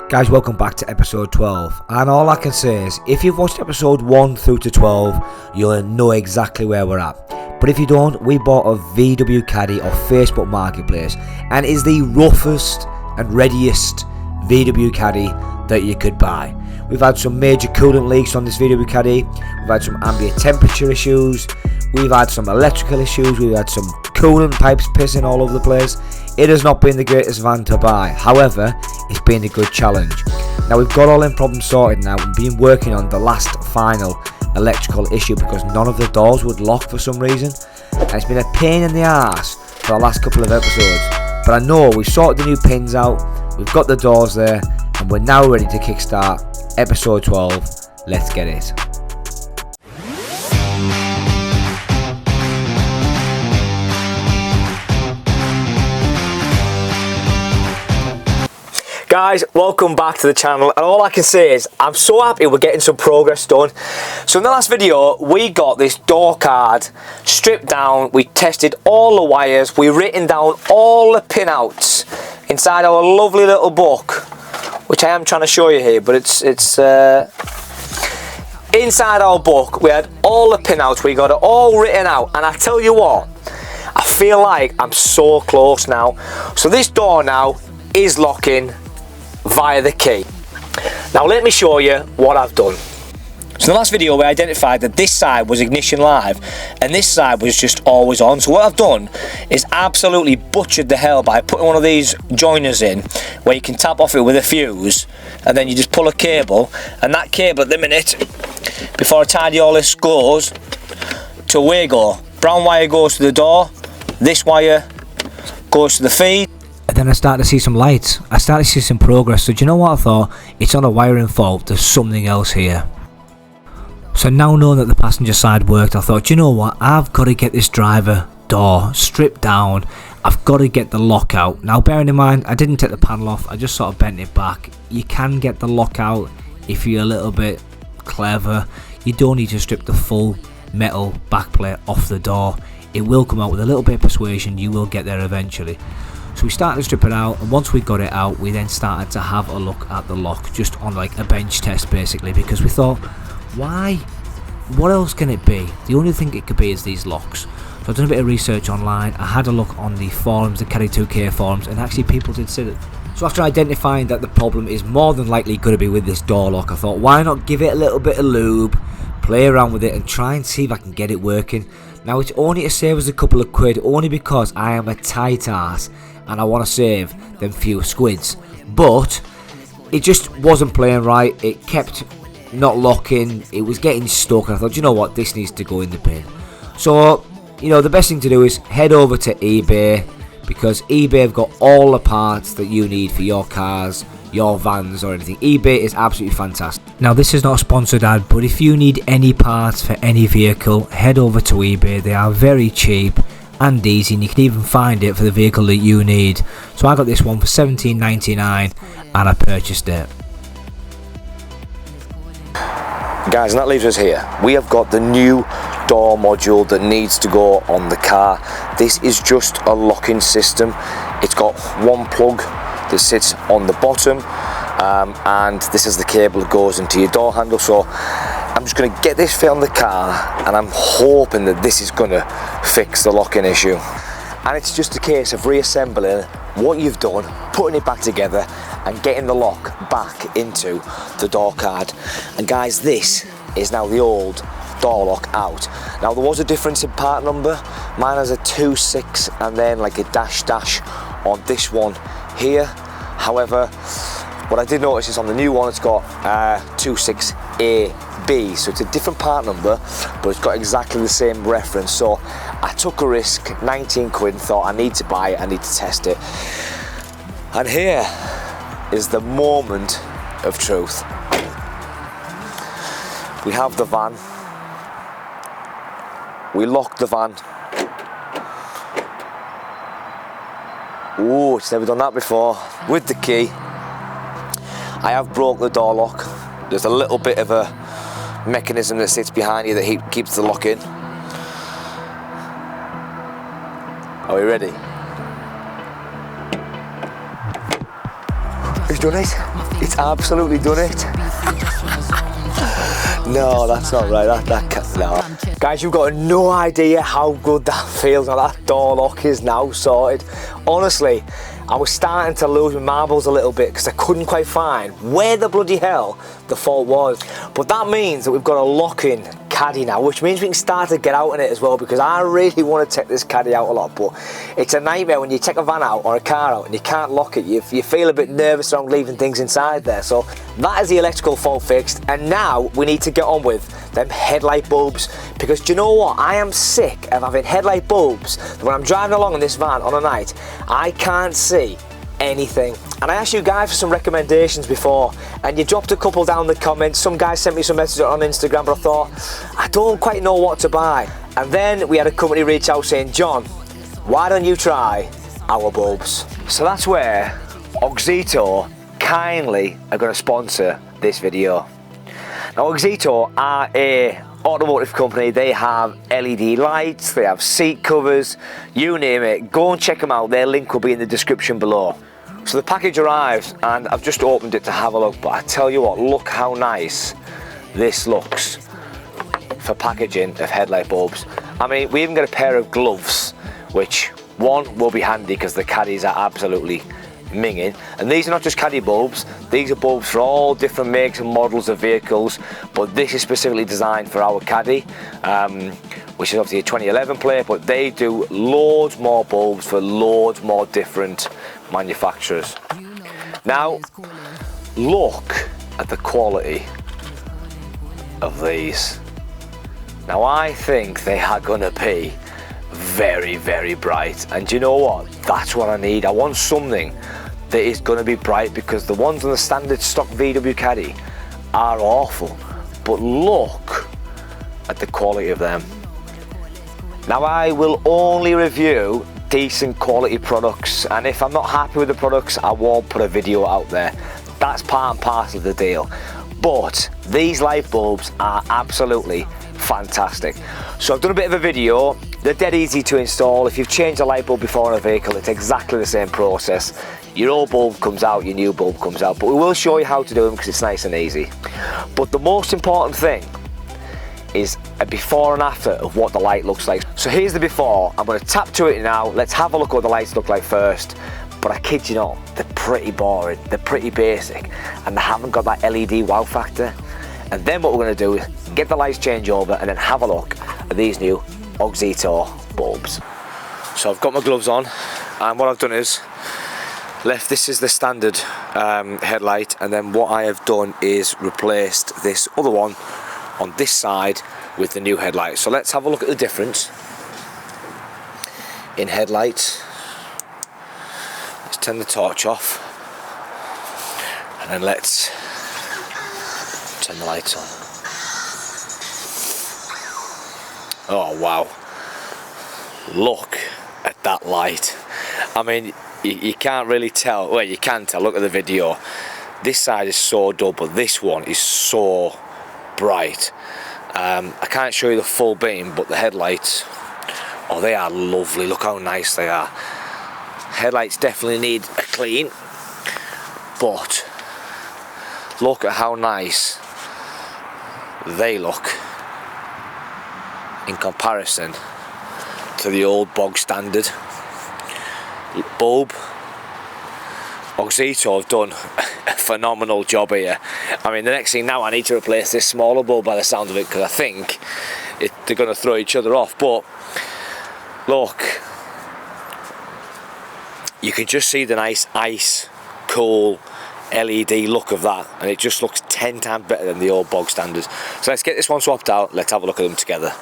Guys, welcome back to episode 12, and all I can say is, if you've watched episode 1 through to 12, you'll know exactly where we're at. But if you don't, we bought a VW Caddy off Facebook Marketplace, and it is the roughest and readiest VW Caddy that you could buy. We've had some major coolant leaks on this VW Caddy, we've had some ambient temperature issues, we've had some electrical issues, we've had some coolant pipes pissing all over the place. It has not been the greatest van to buy, however, it's been a good challenge. Now we've got all them problems sorted now and been working on the last final electrical issue because none of the doors would lock for some reason, and it's been a pain in the arse for the last couple of episodes. But I know we've sorted the new pins out, we've got the doors there, and we're now ready to kickstart episode 12. Let's get it. Guys, welcome back to the channel, and all I can say is I'm so happy we're getting some progress done. So in the last video we got this door card stripped down, we tested all the wires, we written down all the pinouts inside our lovely little book, which I am trying to show you here, but it's inside our book. We had all the pinouts, we got it all written out, and I tell you what, I feel like I'm so close now. So this door now is locking via the key. Now let me show you what I've done. So in the last video we identified that this side was ignition live and this side was just always on. So what I've done is absolutely butchered the hell by putting one of these joiners in where you can tap off it with a fuse, and then you just pull a cable, and that cable at the minute, before I tidy all this, goes to where you go. Brown wire goes to the door, this wire goes to the feed. And then I started to see some lights. I started to see some progress. So do you know what I thought? It's not a wiring fault. There's something else here. So now knowing that the passenger side worked, I thought, do you know what? I've got to get this driver door stripped down. I've got to get the lock out. Now bearing in mind, I didn't take the panel off. I just sort of bent it back. You can get the lock out if you're a little bit clever. You don't need to strip the full metal backplate off the door. It will come out with a little bit of persuasion. You will get there eventually. So we started to strip it out, and once we got it out, we then started to have a look at the lock, just on like a bench test basically, because we thought, why? What else can it be? The only thing it could be is these locks. So I've done a bit of research online, I had a look on the forums, the Caddy 2K forums, and actually people did say that. So after identifying that the problem is more than likely going to be with this door lock, I thought, why not give it a little bit of lube, play around with it, and try and see if I can get it working. Now it's only to save us a couple of quid, only because I am a tight ass and I want to save them few squids, but it just wasn't playing right. It kept not locking, it was getting stuck, and I thought, you know what, this needs to go in the bin. So you know, the best thing to do is head over to eBay, because eBay have got all the parts that you need for your cars, your vans or anything. eBay is absolutely fantastic. Now this is not a sponsored ad, but if you need any parts for any vehicle, head over to eBay. They are very cheap and easy, and you can even find it for the vehicle that you need. So I got this one for $17.99 and I purchased it. Guys, and that leaves us here. We have got the new door module that needs to go on the car. This is just a locking system. It's got one plug that sits on the bottom, and this is the cable that goes into your door handle. So I'm just going to get this fit on the car, and I'm hoping that this is going to fix the locking issue. And it's just a case of reassembling what you've done, putting it back together, and getting the lock back into the door card. And guys, this is now the old door lock out. Now there was a difference in part number. Mine has a 26 and then like a dash on this one here. However, what I did notice is on the new one it's got 26AB, so it's a different part number, but it's got exactly the same reference. So I took a risk, 19 quid, and thought I need to buy it, I need to test it. And here is the moment of truth. We have the van, we locked the van. Ooh, it's never done that before. With the key, I have broke the door lock. There's a little bit of a mechanism that sits behind you that keeps the lock in. Are we ready? We've done it. It's absolutely done it. No, that's not right. That can't, no. Guys, you've got no idea how good that feels. Now that door lock is now sorted. Honestly, I was starting to lose my marbles a little bit because I couldn't quite find where the bloody hell the fault was. But that means that we've got a lock-in caddy now, which means we can start to get out in it as well, because I really want to take this caddy out a lot, but it's a nightmare when you take a van out or a car out and you can't lock it. You feel a bit nervous around leaving things inside there. So that is the electrical fault fixed, and now we need to get on with them headlight bulbs, because do you know what? I am sick of having headlight bulbs that when I'm driving along in this van on a night, I can't see anything. And I asked you guys for some recommendations before, and you dropped a couple down the comments. Some guys sent me some messages on Instagram, but I thought, I don't quite know what to buy. And then we had a company reach out saying, John, why don't you try our bulbs? So that's where AUXITO kindly are going to sponsor this video. Now, AUXITO are a automotive company. They have LED lights, they have seat covers, you name it. Go and check them out. Their link will be in the description below. So the package arrives and I've just opened it to have a look, but I tell you what, look how nice this looks for packaging of headlight bulbs. I mean, we even got a pair of gloves, which one will be handy because the caddies are absolutely minging. And these are not just caddy bulbs, these are bulbs for all different makes and models of vehicles, but this is specifically designed for our caddy, which is obviously a 2011 plate, but they do loads more bulbs for loads more different manufacturers. Now look at the quality of these. Now I think they are going to be very, very bright, and do you know what? That's what I need. I want something that is going to be bright, because the ones on the standard stock VW caddy are awful, but look at the quality of them. Now I will only review decent quality products, and if I'm not happy with the products, I won't put a video out there. That's part and parcel of the deal. But these light bulbs are absolutely fantastic. So I've done a bit of a video. They're dead easy to install. If you've changed a light bulb before in a vehicle, it's exactly the same process. Your old bulb comes out, your new bulb comes out, but we will show you how to do them because it's nice and easy. But the most important thing is a before and after of what the light looks like. So here's the before. I'm going to tap to it now. Let's have a look at what the lights look like first. But I kid you not, they're pretty boring, they're pretty basic, and they haven't got that LED wow factor. And then what we're going to do is get the lights change over and then have a look at these new AUXITO bulbs. So I've got my gloves on, and what I've done is left this is the standard headlight, and then what I have done is replaced this other one on this side with the new headlight. So let's have a look at the difference in headlights. Let's turn the torch off, and then let's turn the lights on. Oh wow, look at that light. I mean, you can't really tell. Well, you can tell, look at the video. This side is so dull, but this one is so bright. I can't show you the full beam, but the headlights, oh, they are lovely. Look how nice they are. Headlights definitely need a clean, but look at how nice they look in comparison to the old bog standard bulb. AUXITO have done a phenomenal job here. I mean, the next thing now, I need to replace this smaller bulb by the sound of it, because I think they're going to throw each other off. But look, you can just see the nice ice cool LED look of that, and it just looks 10 times better than the old bog standards. So let's get this one swapped out. Let's have a look at them together.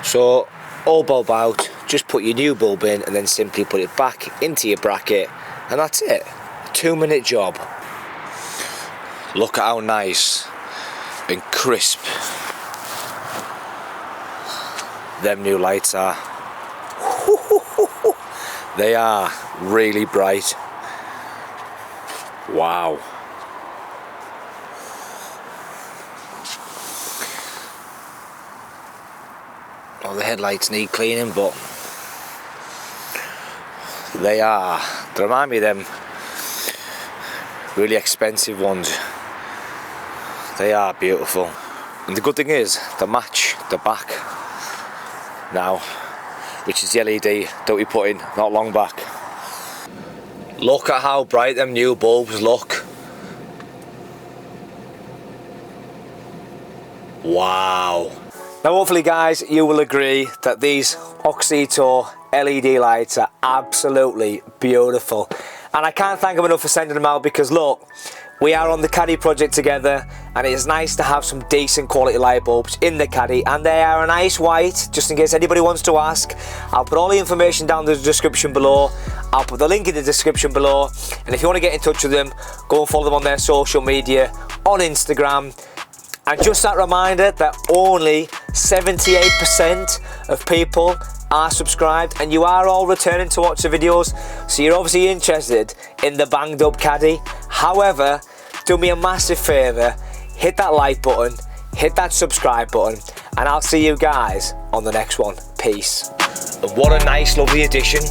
So old bulb out, just put your new bulb in and then simply put it back into your bracket, and that's it. A 2-minute job. Look at how nice and crisp them new lights are. They are really bright. Wow. Well, the headlights need cleaning, but they remind me of them really expensive ones. They are beautiful. And the good thing is, they match the back now, which is the LED that we put in not long back. Look at how bright them new bulbs look. Wow. Now hopefully guys, you will agree that these AUXITO LED lights are absolutely beautiful. And I can't thank them enough for sending them out, because look, we are on the CADDY project together, and it is nice to have some decent quality light bulbs in the CADDY, and they are a nice white, just in case anybody wants to ask. I'll put all the information down in the description below. I'll put the link in the description below, and if you want to get in touch with them, go and follow them on their social media, on Instagram. And just that reminder that only 78% of people are subscribed, and you are all returning to watch the videos, so you're obviously interested in the banged up CADDY. However, do me a massive favour, hit that like button, hit that subscribe button, and I'll see you guys on the next one. Peace. What a nice lovely addition